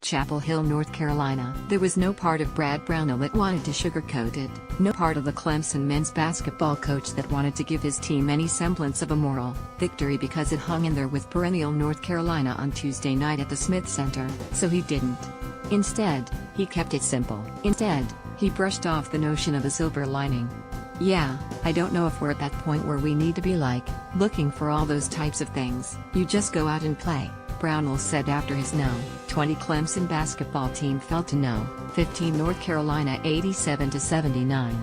Chapel Hill, North Carolina. There was no part of Brad Brownell that wanted to sugarcoat it, no part of the Clemson men's basketball coach that wanted to give his team any semblance of a moral victory because it hung in there with perennial North Carolina on Tuesday night at the Smith Center, so he didn't. Instead, he kept it simple. Instead, he brushed off the notion of a silver lining. Yeah, I don't know if we're at that point where we need to be looking for all those types of things. You just go out and play, Brownell said after his No. 20 Clemson basketball team fell to No. 15 North Carolina 87-79.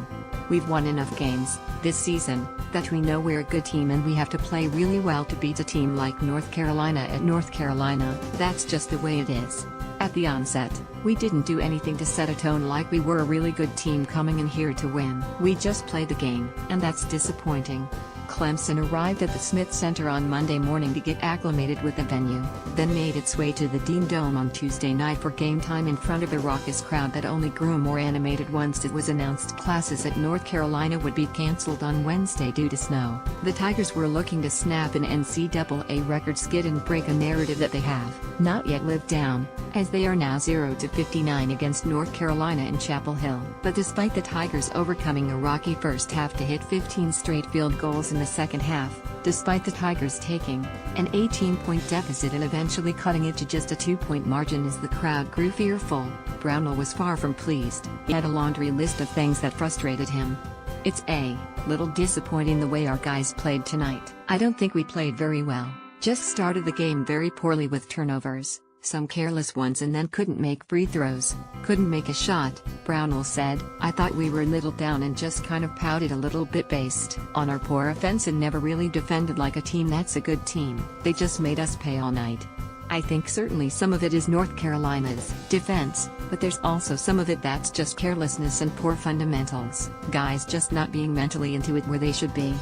We've won enough games this season that we know we're a good team and we have to play really well to beat a team like North Carolina at North Carolina. That's just the way it is. At the onset, we didn't do anything to set a tone like we were a really good team coming in here to win. We just played the game, and that's disappointing. Clemson arrived at the Smith Center on Monday morning to get acclimated with the venue, then made its way to the Dean Dome on Tuesday night for game time in front of a raucous crowd that only grew more animated once it was announced classes at North Carolina would be canceled on Wednesday due to snow. The Tigers were looking to snap an NCAA record skid and break a narrative that they have not yet lived down, as they are now 0-59 against North Carolina in Chapel Hill. But despite the Tigers overcoming a rocky first half to hit 15 straight field goals in the second half, despite the Tigers taking an 18-point deficit and eventually cutting it to just a 2-point margin as the crowd grew fearful, Brownell was far from pleased. He had a laundry list of things that frustrated him. It's a little disappointing the way our guys played tonight. I don't think we played very well. Just started the game very poorly with turnovers, some careless ones, and then couldn't make free throws, couldn't make a shot, Brownell said. I thought we were a little down and just kind of pouted a little bit based on our poor offense and never really defended like a team that's a good team. They just made us pay all night. I think certainly some of it is North Carolina's defense, but there's also some of it that's just carelessness and poor fundamentals, guys just not being mentally into it where they should be.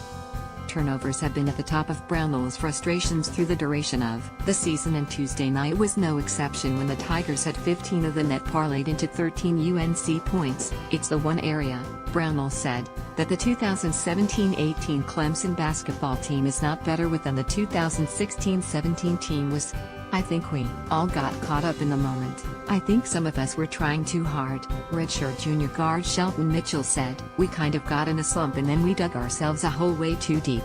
Turnovers have been at the top of Brownell's frustrations through the duration of the season, and Tuesday night was no exception when the Tigers had 15 of the net parlayed into 13 UNC points. It's the one area, Brownell said, that the 2017-18 Clemson basketball team is not better with than the 2016-17 team was. I think we all got caught up in the moment. I think some of us were trying too hard, redshirt junior guard Shelton Mitchell said. We kind of got in a slump and then we dug ourselves a hole way too deep.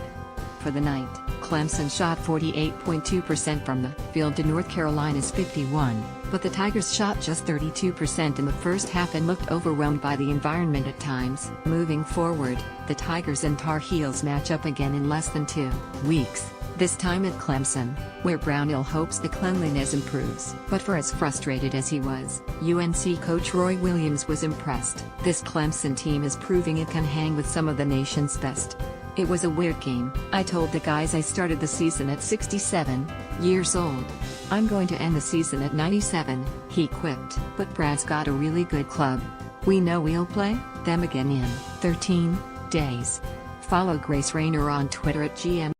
For the night, Clemson shot 48.2% from the field to North Carolina's 51%, but the Tigers shot just 32% in the first half and looked overwhelmed by the environment at times. Moving forward, the Tigers and Tar Heels match up again in less than 2 weeks. This time at Clemson, where Brownell hopes the cleanliness improves. But for as frustrated as he was, UNC coach Roy Williams was impressed. This Clemson team is proving it can hang with some of the nation's best. It was a weird game. I told the guys I started the season at 67 years old. I'm going to end the season at 97, he quipped. But Brad's got a really good club. We know we'll play them again in 13 days. Follow Grace Rayner on Twitter at GM.